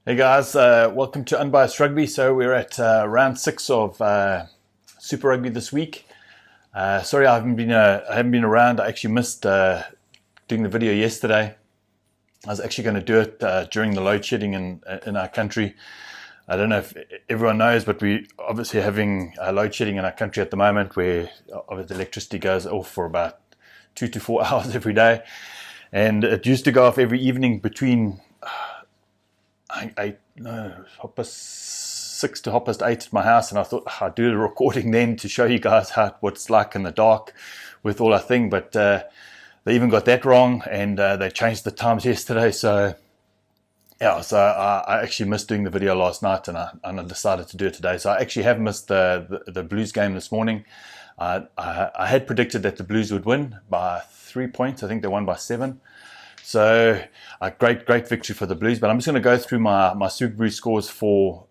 Hey guys, welcome to Unbiased Rugby. So we're at round 6 of Super Rugby this week. Sorry, I haven't been around. I actually missed doing the video yesterday. I was actually going to do it during the load shedding in our country. I don't know if everyone knows, but we obviously having load shedding in our country at the moment, where obviously the electricity goes off for about 2 to 4 hours every day, and it used to go off every evening between 6 to 8 at my house, and I thought I'd do the recording then to show you guys what it's like in the dark with all our thing, but they even got that wrong, and they changed the times yesterday. So yeah, so I actually missed doing the video last night, and I decided to do it today. So I actually have missed the Blues game this morning. I had predicted that the Blues would win by 3 points. I think they won by 7. So a great victory for the Blues. But I'm just going to go through my Super Blues scores for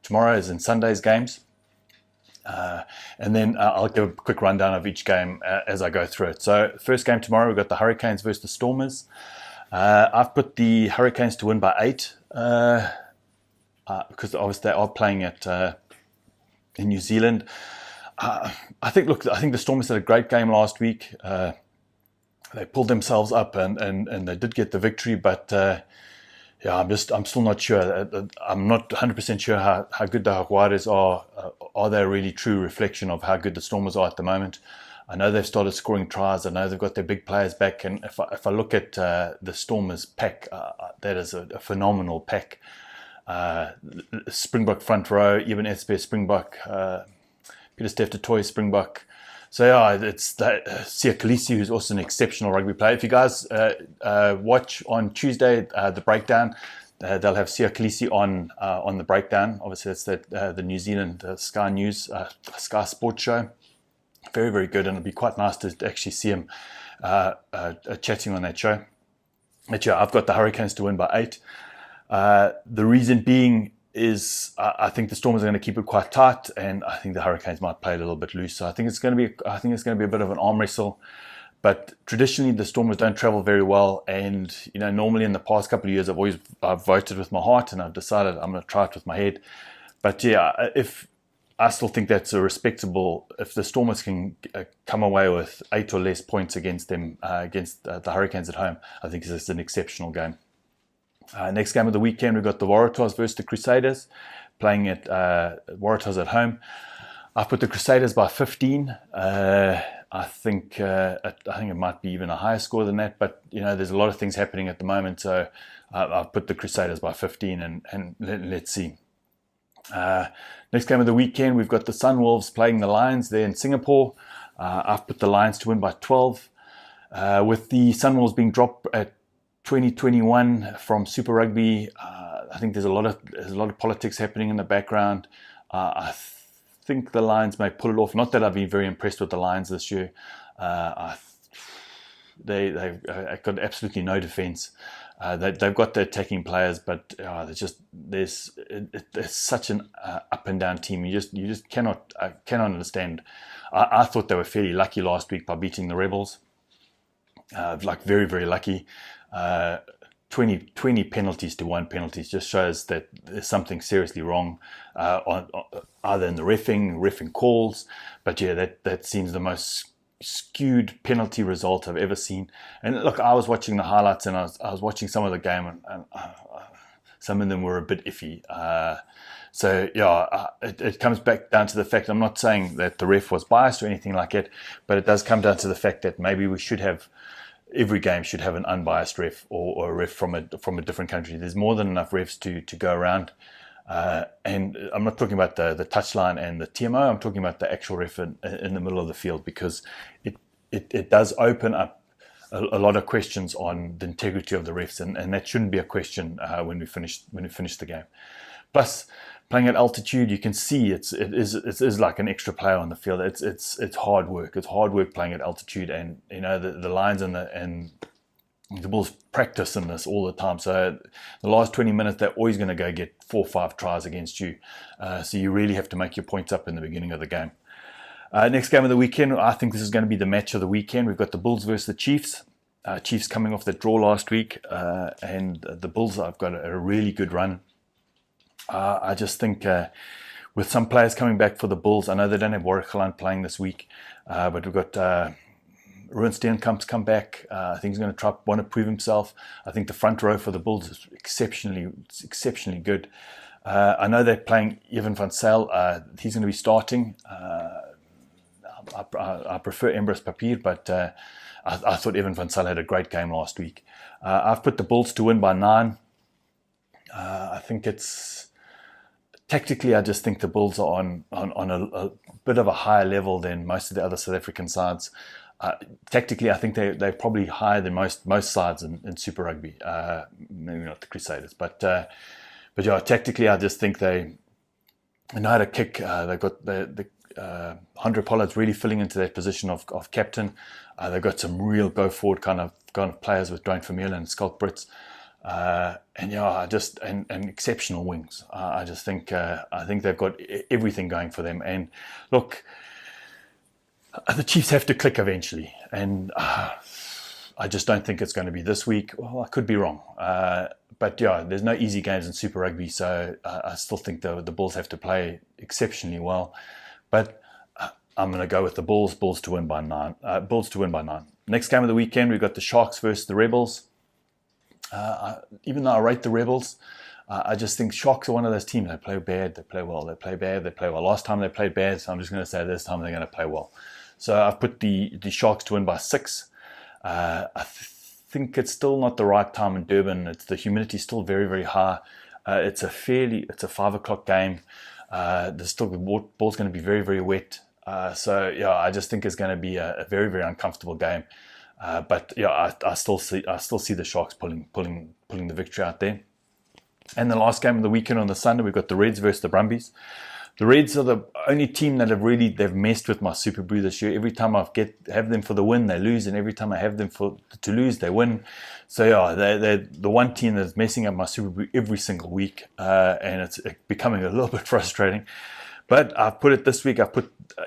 tomorrow's and Sunday's games. And then I'll give a quick rundown of each game as I go through it. So first game tomorrow, we've got the Hurricanes versus the Stormers. I've put the Hurricanes to win by 8 because obviously they are playing in New Zealand. I think the Stormers had a great game last week. They pulled themselves up and they did get the victory, but yeah, I'm still not sure. I'm not 100% sure how good the Jaguares are. Are they a really true reflection of how good the Stormers are at the moment? I know they've started scoring tries. I know they've got their big players back. And if I look at the Stormers pack, that is a phenomenal pack. Springbok front row, even Esper Springbok, Peter Steph Toy Springbok. So yeah, it's Sia Khaleesi, who's also an exceptional rugby player. If you guys watch on Tuesday the breakdown, they'll have Sia Khaleesi on the breakdown. Obviously, that's the New Zealand Sky News, Sky Sports show. Very good, and it'll be quite nice to actually see him chatting on that show. But yeah, I've got the Hurricanes to win by 8. The reason being is I think the Stormers are going to keep it quite tight, and I think the Hurricanes might play a little bit loose. So I think it's going to be a bit of an arm wrestle. But traditionally, the Stormers don't travel very well, and normally in the past couple of years, I've voted with my heart, and I've decided I'm going to try it with my head. But yeah, if I still think that's a respectable. If the Stormers can come away with 8 or less points against them, against the Hurricanes at home, I think it's an exceptional game. Next game of the weekend, we've got the Waratahs versus the Crusaders, playing at Waratahs at home. I've put the Crusaders by 15. I think it might be even a higher score than that, but there's a lot of things happening at the moment, so I've put the Crusaders by 15, and let's see. Next game of the weekend, we've got the Sunwolves playing the Lions there in Singapore. I've put the Lions to win by 12, with the Sunwolves being dropped at 2021 from Super Rugby. I think there's a lot of politics happening in the background. I think the Lions may pull it off. Not that I've been very impressed with the Lions this year. They've got absolutely no defence. They've got the attacking players, but there's such an up and down team. You just cannot understand. I thought they were fairly lucky last week by beating the Rebels. Very, very lucky. 20 penalties to 1 penalty just shows that there's something seriously wrong either in the reffing calls. But yeah, that seems the most skewed penalty result I've ever seen. And look, I was watching the highlights, and I was watching some of the game, and some of them were a bit iffy. So yeah, it comes back down to the fact, I'm not saying that the ref was biased or anything like it, but it does come down to the fact that maybe we should have, every game should have an unbiased ref or a ref from a different country. There's more than enough refs to go around. And I'm not talking about the touchline and the TMO. I'm talking about the actual ref in the middle of the field, because it does open up a lot of questions on the integrity of the refs, and that shouldn't be a question when we finish the game. Plus, playing at altitude, you can see it is like an extra player on the field. It's hard work. It's hard work playing at altitude, and the Lions and the Bulls practice in this all the time. So the last 20 minutes, they're always going to go get 4 or 5 tries against you. So you really have to make your points up in the beginning of the game. Next game of the weekend, I think this is going to be the match of the weekend. We've got the Bulls versus the Chiefs. Chiefs coming off that draw last week, and the Bulls have got a really good run. I just think with some players coming back for the Bulls, I know they don't have Warwick Gelant playing this week, but we've got Ruben Steenkamp's come back. I think he's going to want to prove himself. I think the front row for the Bulls is exceptionally good. I know they're playing Evan van Zyl. He's going to be starting. I prefer Embrus Papier, but I thought Evan van Zyl had a great game last week. I've put the Bulls to win by 9. I think it's tactically, I just think the Bulls are on a bit of a higher level than most of the other South African sides. Tactically, I think they're probably higher than most sides in Super Rugby. Maybe not the Crusaders, but yeah, tactically, I just think they know how to kick. They've got the Andre Pollard's really filling into that position of captain. They've got some real go forward kind of players with Dwayne Vermeulen and Schalk Brits. And yeah, and exceptional wings. I just think I think they've got everything going for them. And look, the Chiefs have to click eventually, and I just don't think it's going to be this week. Well, I could be wrong, but yeah, there's no easy games in Super Rugby, so I still think the Bulls have to play exceptionally well. But I'm going to go with the Bulls. Bulls to win by 9. Bulls to win by 9. Next game of the weekend, we've got the Sharks versus the Rebels. Even though I rate the Rebels, I just think Sharks are one of those teams. They play bad, they play well. They play bad, they play well. Last time they played bad, so I'm just going to say this time they're going to play well. So I've put the Sharks to win by 6. I think it's still not the right time in Durban. The humidity is still very, very high. It's a 5 o'clock game. The ball's going to be very, very wet. So yeah, I just think it's going to be a very, very uncomfortable game. But yeah, I still see the Sharks pulling the victory out there. And the last game of the weekend on the Sunday, we've got the Reds versus the Brumbies. The Reds are the only team that they've messed with my Super Brew this year. Every time I have them for the win, they lose, and every time I have them to lose, they win. So yeah, they're the one team that's messing up my Super Brew every single week, and it's becoming a little bit frustrating. But I've put it this week.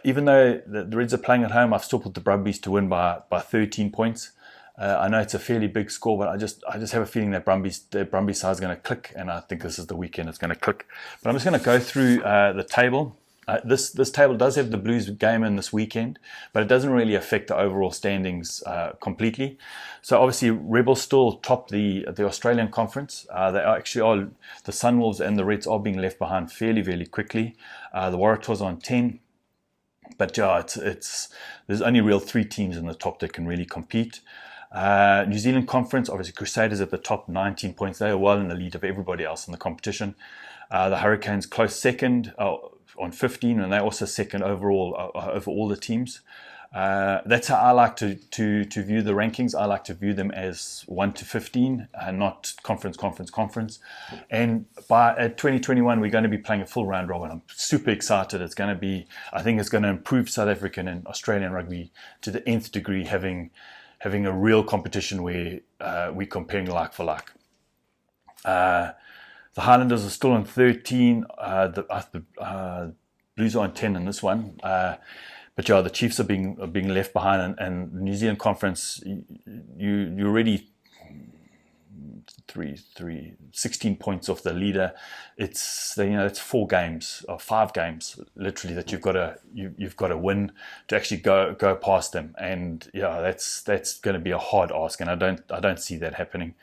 Even though the Reds are playing at home, I've still put the Brumbies to win by 13 points. I know it's a fairly big score, but I just have a feeling that the Brumbies side is going to click, and I think this is the weekend it's going to click. But I'm just going to go through the table. This table does have the Blues game in this weekend, but it doesn't really affect the overall standings completely. So obviously, Rebels still top the Australian Conference. They actually are. The Sunwolves and the Reds are being left behind fairly, fairly quickly. The Waratahs on 10. But yeah, there's only real 3 teams in the top that can really compete. New Zealand Conference, obviously Crusaders at the top, 19 points. They are well in the lead of everybody else in the competition. The Hurricanes close second on 15, and they're also second overall over all the teams. That's how I like to view the rankings. I like to view them as 1 to 15, and not conference. And at 2021, we're going to be playing a full round robin. I'm super excited. I think it's going to improve South African and Australian rugby to the nth degree, having a real competition where we're comparing like for like. The Highlanders are still on 13. The Blues are on 10 in this one. But yeah, the Chiefs are being left behind, and the New Zealand Conference, you already 16 points off the leader. It's 4 games or 5 games literally that you've got to win to actually go past them, and yeah, that's going to be a hard ask, and I don't see that happening.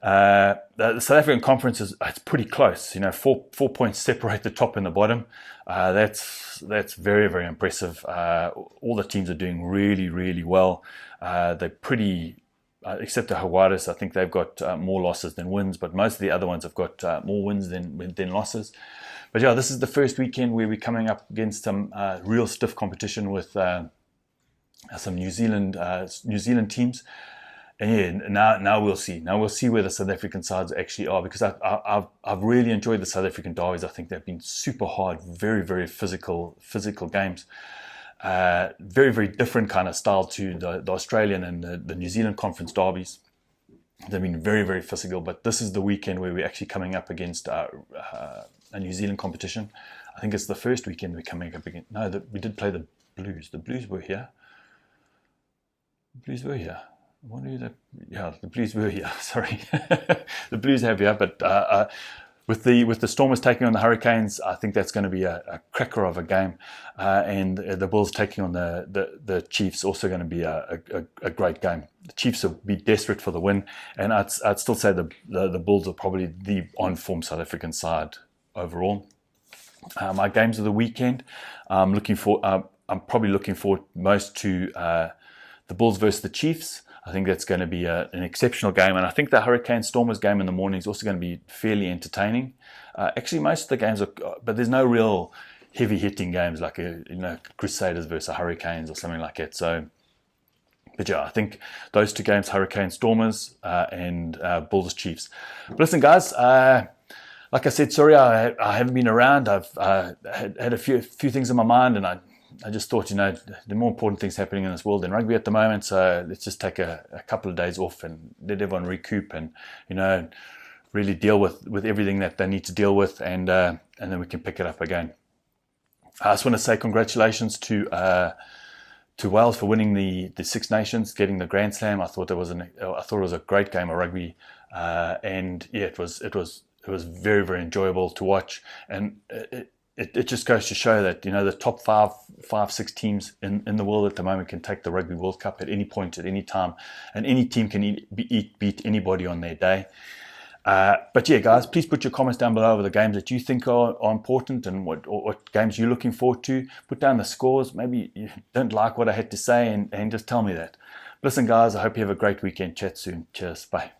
The South African Conference it's pretty close. 4 points separate the top and the bottom. That's very, very impressive. All the teams are doing really, really well. They're pretty, except the Jaguares. I think they've got more losses than wins, but most of the other ones have got more wins than losses. But yeah, this is the first weekend where we're coming up against some real stiff competition with some New Zealand teams. And yeah, now we'll see. Now we'll see where the South African sides actually are, because I've really enjoyed the South African derbies. I think they've been super hard, very, very physical games. Very, very different kind of style to the Australian and the New Zealand Conference derbies. They've been very, very physical, but this is the weekend where we're actually coming up against a New Zealand competition. I think it's the first weekend we're coming up against. No, we did play the Blues. The Blues were here. The Blues were here. Sorry. The Blues have here, but With the Stormers taking on the Hurricanes, I think that's going to be a cracker of a game, and the Bulls taking on the Chiefs, also going to be a great game. The Chiefs will be desperate for the win, and I'd still say the Bulls are probably the on-form South African side overall. My games of the weekend, I'm probably looking forward most to the Bulls versus the Chiefs. I think that's going to be an exceptional game, and I think the Hurricane Stormers game in the morning is also going to be fairly entertaining. Actually, most of the games but there's no real heavy-hitting games like Crusaders versus Hurricanes or something like that. So, but yeah, I think those two games, Hurricane Stormers and Bulls Chiefs. But listen, guys. Like I said, sorry I haven't been around. I've had a few things in my mind, and I just thought, the more important things happening in this world than rugby at the moment, so let's just take a couple of days off and let everyone recoup and, really deal with everything that they need to deal with, and then we can pick it up again. I just want to say congratulations to Wales for winning the Six Nations, getting the Grand Slam. I thought it was a great game of rugby, and yeah, it was very, very enjoyable to watch, and it just goes to show that the top five, six teams in the world at the moment can take the Rugby World Cup at any point, at any time, and any team can beat anybody on their day. But yeah, guys, please put your comments down below over the games that you think are important and what games you're looking forward to. Put down the scores. Maybe you don't like what I had to say, and just tell me that. Listen, guys, I hope you have a great weekend. Chat soon. Cheers. Bye.